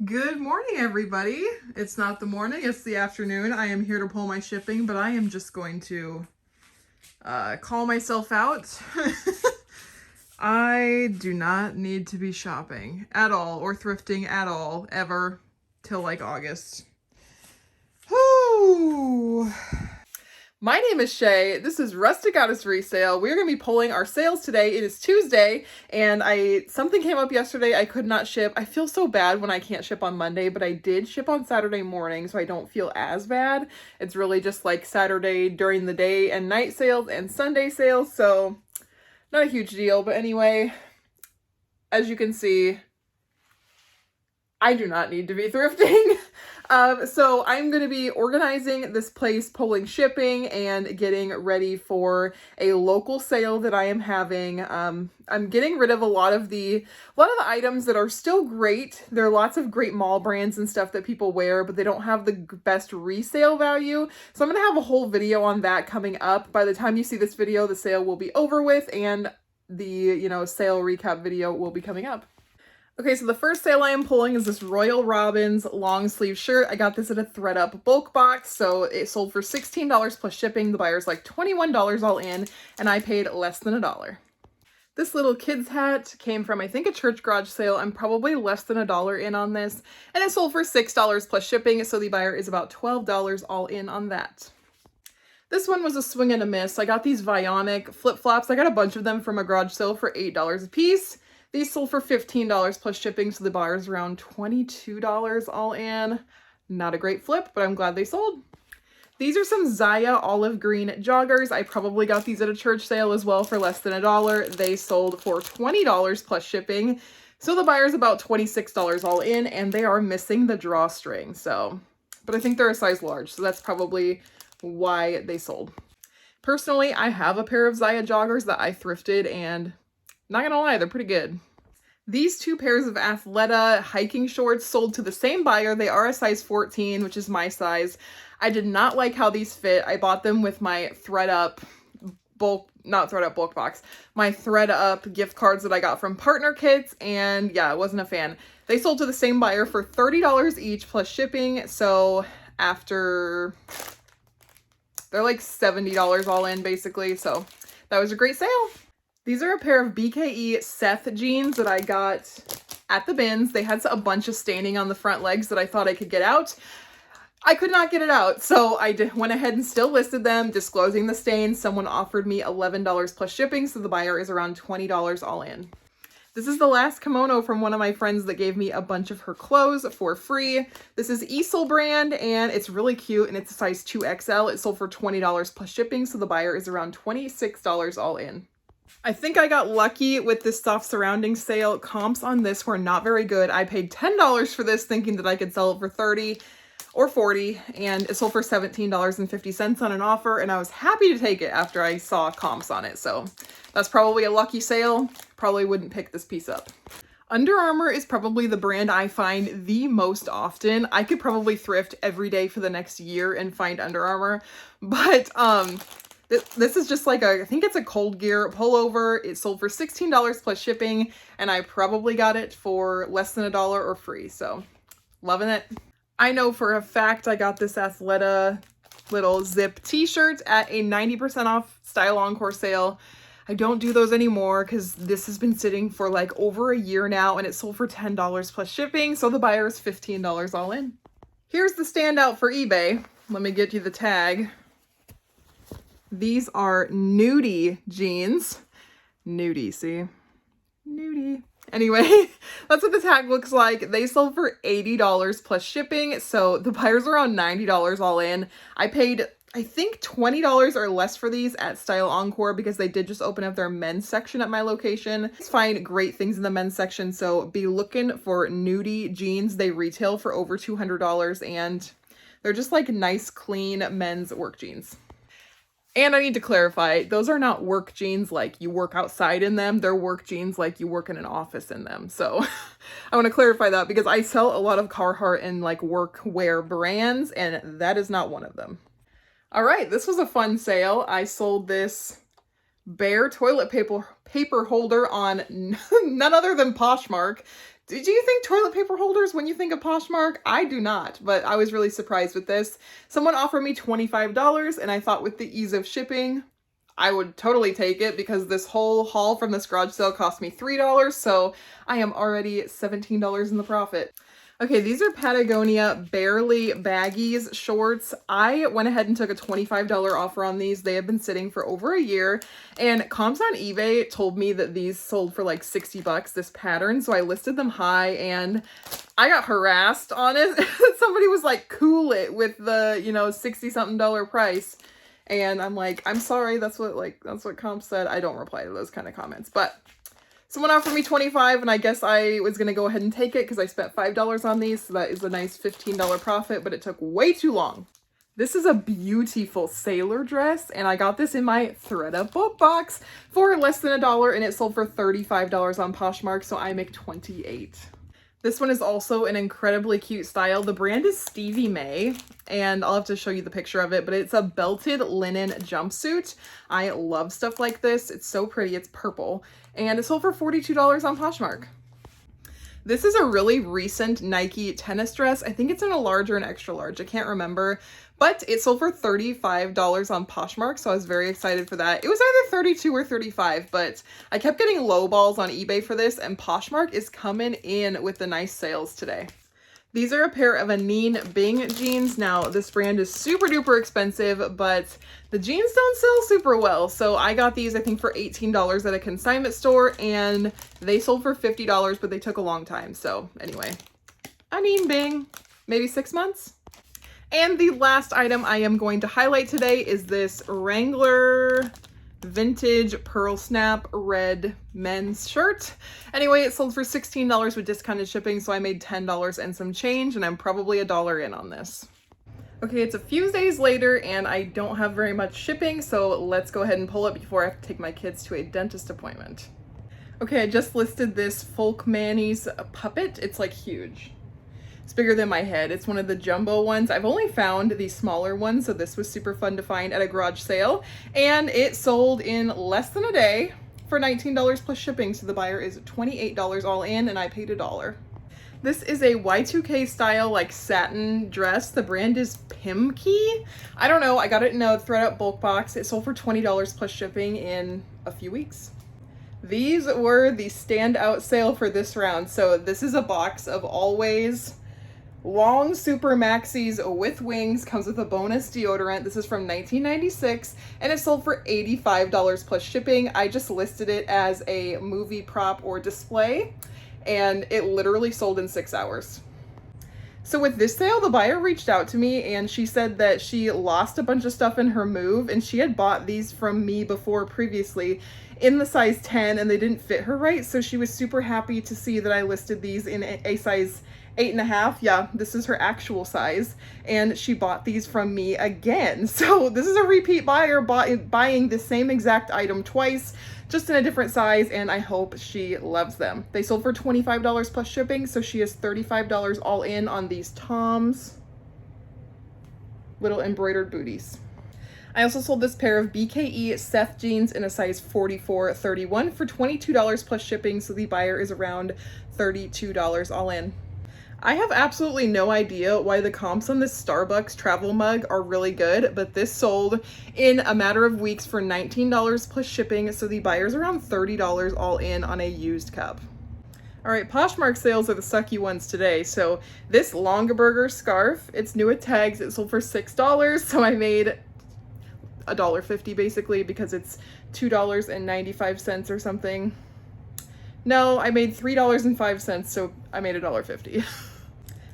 Good morning, everybody. It's not the morning, it's the afternoon. I am here to pull my shipping, but I am just going to call myself out. I do not need to be shopping at all or thrifting at all ever till like August. Whoo! My name is Shay. This is Rustic Goddess Resale. We're going to be pulling our sales today. It is Tuesday, and something came up yesterday. I could not ship. I feel so bad when I can't ship on Monday, but I did ship on Saturday morning, so I don't feel as bad. It's really just like Saturday during the day and night sales and Sunday sales, so not a huge deal. But anyway, as you can see, I do not need to be thrifting. So I'm going to be organizing this place, pulling shipping, and getting ready for a local sale that I am having. I'm getting rid of a lot of the items that are still great. There are lots of great mall brands and stuff that people wear, but they don't have the best resale value. So I'm going to have a whole video on that coming up. By the time you see this video, the sale will be over with, and the, sale recap video will be coming up. Okay, so the first sale I am pulling is this Royal Robbins long sleeve shirt. I got this at a ThredUp bulk box, so it sold for $16 plus shipping. The buyer's like $21 all in, and I paid less than $1. This little kid's hat came from, I think, a church garage sale. I'm probably less than $1 in on this, and it sold for $6 plus shipping, so the buyer is about $12 all in on that. This one was a swing and a miss. I got these Vionic flip-flops. I got a bunch of them from a garage sale for $8 a piece. These sold for $15 plus shipping, so the buyer's around $22 all in. Not a great flip, but I'm glad they sold. These are some Zaya olive green joggers. I probably got these at a church sale as well for less than $1. They sold for $20 plus shipping, so the buyer's about $26 all in, and they are missing the drawstring. But I think they're a size large, so that's probably why they sold. Personally, I have a pair of Zaya joggers that I thrifted, and not gonna lie, they're pretty good. These two pairs of Athleta hiking shorts sold to the same buyer. They are a size 14, which is my size. I did not like how these fit. I bought them with my ThredUp bulk box, my ThredUp gift cards that I got from Partner Kits, and yeah, I wasn't a fan. They sold to the same buyer for $30 each plus shipping, so they're like $70 all in basically, so that was a great sale. These are a pair of BKE Seth jeans that I got at the bins. They had a bunch of staining on the front legs that I thought I could get out. I could not get it out, so I went ahead and still listed them, disclosing the stains. Someone offered me $11 plus shipping, so the buyer is around $20 all in. This is the last kimono from one of my friends that gave me a bunch of her clothes for free. This is Easel brand, and it's really cute, and it's a size 2XL. It sold for $20 plus shipping, so the buyer is around $26 all in. I think I got lucky with this soft surrounding sale. Comps on this were not very good. I paid $10 for this thinking that I could sell it for $30 or $40, and it sold for $17.50 on an offer, and I was happy to take it after I saw comps on it. So that's probably a lucky sale. Probably wouldn't pick this piece up. Under Armour is probably the brand I find the most often. I could probably thrift every day for the next year and find Under Armour, but this is just like I think it's a Cold Gear pullover. It sold for $16 plus shipping, and I probably got it for less than $1 or free, so loving it. I know for a fact I got this Athleta little zip t-shirt at a 90% off Style Encore sale. I don't do those anymore because this has been sitting for like over a year now, and it sold for $10 plus shipping, so the buyer is $15 all in. Here's the standout for eBay. Let me get you the tag. These are nudie jeans. Nudie, see? Nudie. Anyway, that's what the tag looks like. They sold for $80 plus shipping, so the buyer's around $90 all in. I paid, I think, $20 or less for these at Style Encore because they did just open up their men's section at my location. I find great things in the men's section, so be looking for nudie jeans. They retail for over $200, and they're just like nice, clean men's work jeans. And I need to clarify, those are not work jeans like you work outside in them. They're work jeans like you work in an office in them. So I want to clarify that because I sell a lot of Carhartt and like workwear brands, and that is not one of them. All right, this was a fun sale. I sold this Bear toilet paper holder on none other than Poshmark Did you think toilet paper holders when you think of Poshmark? I do not, but I was really surprised with this. Someone offered me $25 and I thought with the ease of shipping, I would totally take it because this whole haul from this garage sale cost me $3, so I am already $17 in the profit. Okay, these are Patagonia Barely Baggies shorts. I went ahead and took a $25 offer on these. They have been sitting for over a year, and comps on eBay told me that these sold for like 60 bucks, this pattern, so I listed them high, and I got harassed on it. Somebody was like, cool it with the, 60-something price. And I'm like, I'm sorry, that's what comp said. I don't reply to those kind of comments, but someone offered me $25 and I guess I was going to go ahead and take it because I spent $5 on these. So that is a nice $15 profit, but it took way too long. This is a beautiful sailor dress and I got this in my ThredUp book box for less than $1 and it sold for $35 on Poshmark. So I make $28. This one is also an incredibly cute style. The brand is Stevie May, and I'll have to show you the picture of it, but it's a belted linen jumpsuit. I love stuff like this. It's so pretty. It's purple, and it sold for $42 on Poshmark. This is a really recent Nike tennis dress. I think it's in a large or an extra large. I can't remember, but it sold for $35 on Poshmark, so I was very excited for that. It was either 32 or 35, but I kept getting low balls on eBay for this, and Poshmark is coming in with the nice sales today. These are a pair of Anine Bing jeans. Now, this brand is super duper expensive, but the jeans don't sell super well. So I got these, I think, for $18 at a consignment store, and they sold for $50, but they took a long time. So anyway, Anine Bing, maybe 6 months. And the last item I am going to highlight today is this Wrangler vintage pearl snap red men's shirt. Anyway, it sold for $16 with discounted shipping, so I made $10 and some change, and I'm probably $1 in on this. Okay, it's a few days later and I don't have very much shipping, so let's go ahead and pull it before I have to take my kids to a dentist appointment. Okay, I just listed this Folk Manny's puppet. It's like huge. It's bigger than my head. It's one of the jumbo ones. I've only found the smaller ones, so this was super fun to find at a garage sale. And it sold in less than a day for $19 plus shipping, so the buyer is $28 all in, and I paid $1. This is a Y2K style like satin dress. The brand is Pimkey. I don't know. I got it in a ThredUp bulk box. It sold for $20 plus shipping in a few weeks. These were the standout sale for this round. So this is a box of Always long super maxis with wings, comes with a bonus deodorant. This is from 1996 and it sold for $85 plus shipping. I just listed it as a movie prop or display and it literally sold in 6 hours. So with this sale, the buyer reached out to me and she said that she lost a bunch of stuff in her move and she had bought these from me before previously in the size 10 and they didn't fit her right. So she was super happy to see that I listed these in a size 8.5. Yeah, this is her actual size. And she bought these from me again. So this is a repeat buyer buying the same exact item twice, just in a different size, and I hope she loves them. They sold for $25 plus shipping, so she is $35 all in on these Toms little embroidered booties. I also sold this pair of BKE Seth jeans in a size 44-31 for $22 plus shipping, so the buyer is around $32 all in. I have absolutely no idea why the comps on this Starbucks travel mug are really good, but this sold in a matter of weeks for $19 plus shipping, so the buyer's around $30 all in on a used cup. All right, Poshmark sales are the sucky ones today. So this Longaberger scarf, it's new at tags, it sold for $6, so I made $1.50 basically because it's $2.95 or something. No, I made $3.05, so I made $1.50.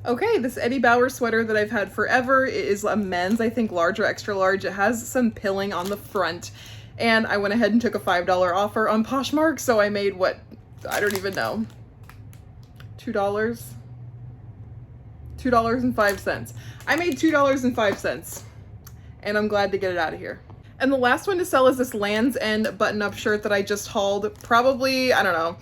Okay, this Eddie Bauer sweater that I've had forever, it is a men's, I think large or extra large. It has some pilling on the front, and I went ahead and took a $5 offer on Poshmark, so I made what? I don't even know. $2? $2.05. I made $2.05, and I'm glad to get it out of here. And the last one to sell is this Land's End button-up shirt that I just hauled. Probably, I don't know.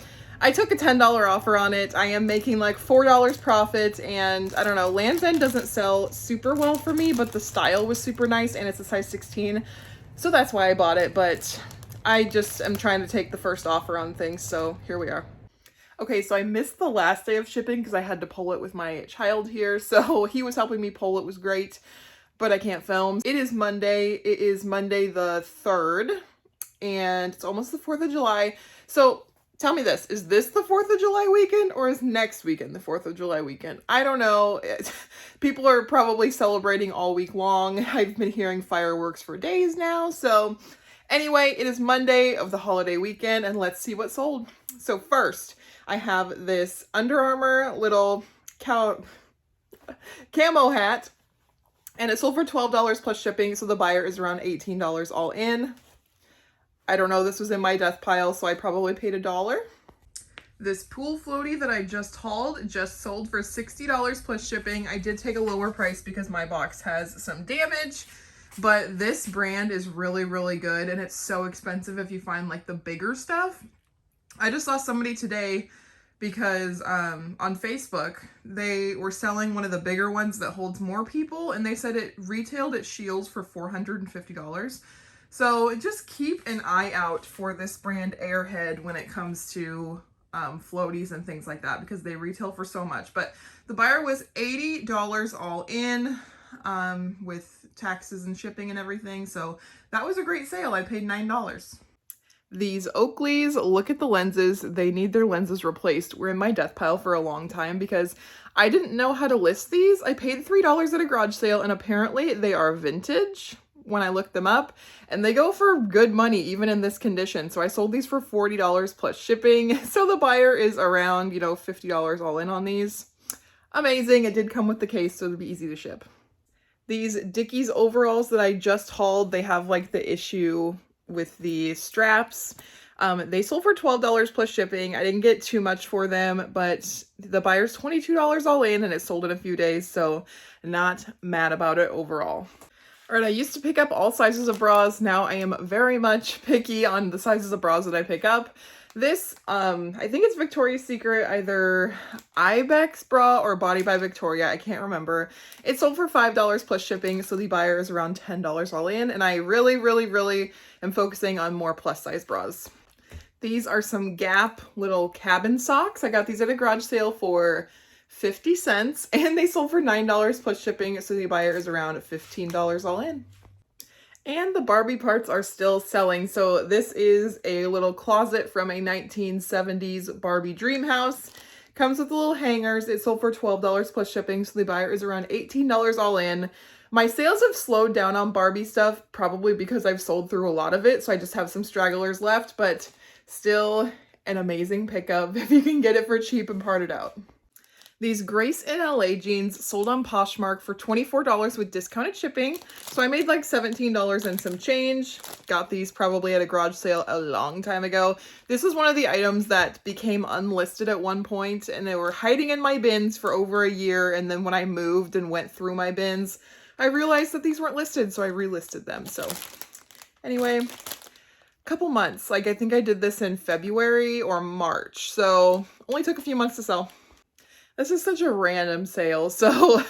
I took a $10 offer on it. I am making like $4 profit, and I don't know, Land's End doesn't sell super well for me, but the style was super nice and it's a size 16. So that's why I bought it, but I just am trying to take the first offer on things, so here we are. Okay, so I missed the last day of shipping because I had to pull it with my child here. So he was helping me pull. It was great, but I can't film. It is Monday. It is Monday the 3rd, and it's almost the 4th of July. So tell me this, is this the 4th of July weekend or is next weekend the 4th of July weekend? I don't know. People are probably celebrating all week long. I've been hearing fireworks for days now. So anyway, it is Monday of the holiday weekend, and let's see what sold. So first, I have this Under Armour little camo hat, and it sold for $12 plus shipping, so the buyer is around $18 all in. I don't know, this was in my death pile, so I probably paid $1. This pool floaty that I just hauled just sold for $60 plus shipping. I did take a lower price because my box has some damage, but this brand is really, really good, and it's so expensive if you find like the bigger stuff. I just saw somebody today because on Facebook, they were selling one of the bigger ones that holds more people, and they said it retailed at Shields for $450. So just keep an eye out for this brand Airhead when it comes to floaties and things like that, because they retail for so much. But the buyer was $80 all in with taxes and shipping and everything. So that was a great sale. I paid $9. These Oakleys, look at the lenses. They need their lenses replaced. We're in my death pile for a long time because I didn't know how to list these. I paid $3 at a garage sale, and apparently they are vintage when I looked them up, and they go for good money even in this condition. So I sold these for $40 plus shipping. So the buyer is around, $50 all in on these. Amazing. It did come with the case, so it'll be easy to ship. These Dickies overalls that I just hauled, they have like the issue with the straps. They sold for $12 plus shipping. I didn't get too much for them, but the buyer's $22 all in, and it sold in a few days, so not mad about it overall. All right, I used to pick up all sizes of bras. Now I am very much picky on the sizes of bras that I pick up. This, I think it's Victoria's Secret, either Ibex bra or Body by Victoria. I can't remember. It sold for $5 plus shipping, so the buyer is around $10 all in. And I really, really, really am focusing on more plus size bras. These are some Gap little cabin socks. I got these at a garage sale for 50 cents, and they sold for $9 plus shipping, so the buyer is around $15 all in. And the Barbie parts are still selling. So this is a little closet from a 1970s Barbie dream house. Comes with little hangers. It sold for $12 plus shipping, so the buyer is around $18 all in. My sales have slowed down on Barbie stuff, probably because I've sold through a lot of it, so I just have some stragglers left, but still an amazing pickup if you can get it for cheap and part it out. These Grace in LA jeans sold on Poshmark for $24 with discounted shipping. So I made like $17 and some change. Got these probably at a garage sale a long time ago. This was one of the items that became unlisted at one point, and they were hiding in my bins for over a year. And then when I moved and went through my bins, I realized that these weren't listed, so I relisted them. So anyway, couple months. Like I think I did this in February or March. So only took a few months to sell. This is such a random sale. So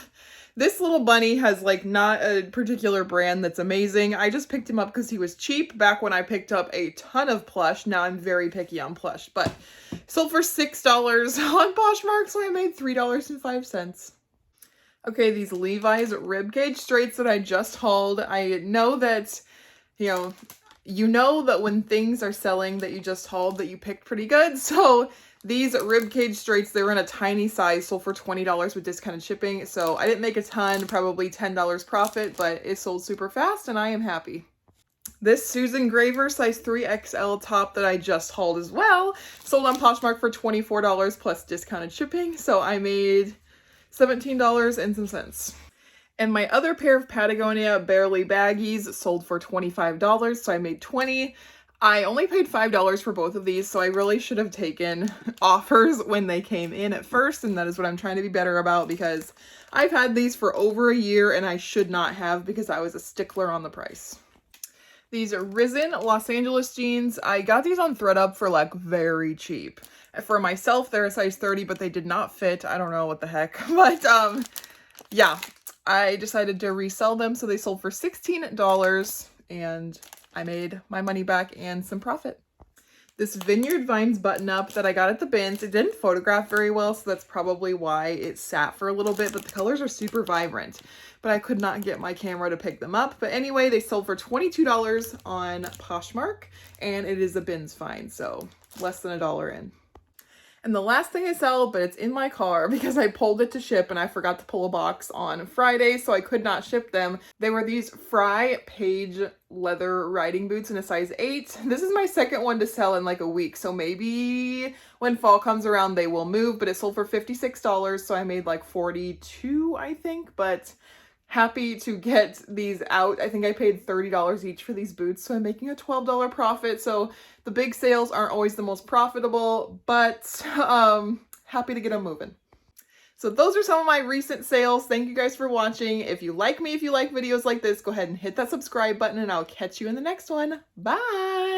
this little bunny has like not a particular brand that's amazing. I just picked him up because he was cheap back when I picked up a ton of plush. Now I'm very picky on plush, but sold for $6 on Poshmark, so I made $3.05. Okay, these Levi's ribcage straights that I just hauled. I know that, you know that when things are selling that you just hauled that you picked pretty good. So these ribcage straights, they were in a tiny size, sold for $20 with discounted shipping. So I didn't make a ton, probably $10 profit, but it sold super fast and I am happy. This Susan Graver size 3XL top that I just hauled as well, sold on Poshmark for $24 plus discounted shipping. So I made $17 and some cents. And my other pair of Patagonia Barely baggies sold for $25, so I made $20. I only paid $5 for both of these, so I really should have taken offers when they came in at first, and that is what I'm trying to be better about, because I've had these for over a year and I should not have, because I was a stickler on the price. These are Risen Los Angeles jeans. I got these on ThreadUp for like very cheap. For myself, they're a size 30, but they did not fit. I don't know what the heck, but yeah, I decided to resell them, so they sold for $16 and I made my money back and some profit. This Vineyard Vines button up that I got at the bins. It didn't photograph very well, so that's probably why it sat for a little bit, but the colors are super vibrant. But I could not get my camera to pick them up. But anyway, they sold for $22 on Poshmark, and it is a bins find, so less than $1 in. And the last thing I sell, but it's in my car because I pulled it to ship and I forgot to pull a box on Friday, so I could not ship them. They were these Fry Page leather riding boots in a size 8. This is my second one to sell in like a week, so maybe when fall comes around they will move, but it sold for $56, so I made like 42, I think, but happy to get these out. I think I paid $30 each for these boots, so I'm making a $12 profit. So the big sales aren't always the most profitable, but happy to get them moving. So those are some of my recent sales. Thank you guys for watching. If you like me, if you like videos like this, go ahead and hit that subscribe button and I'll catch you in the next one. Bye!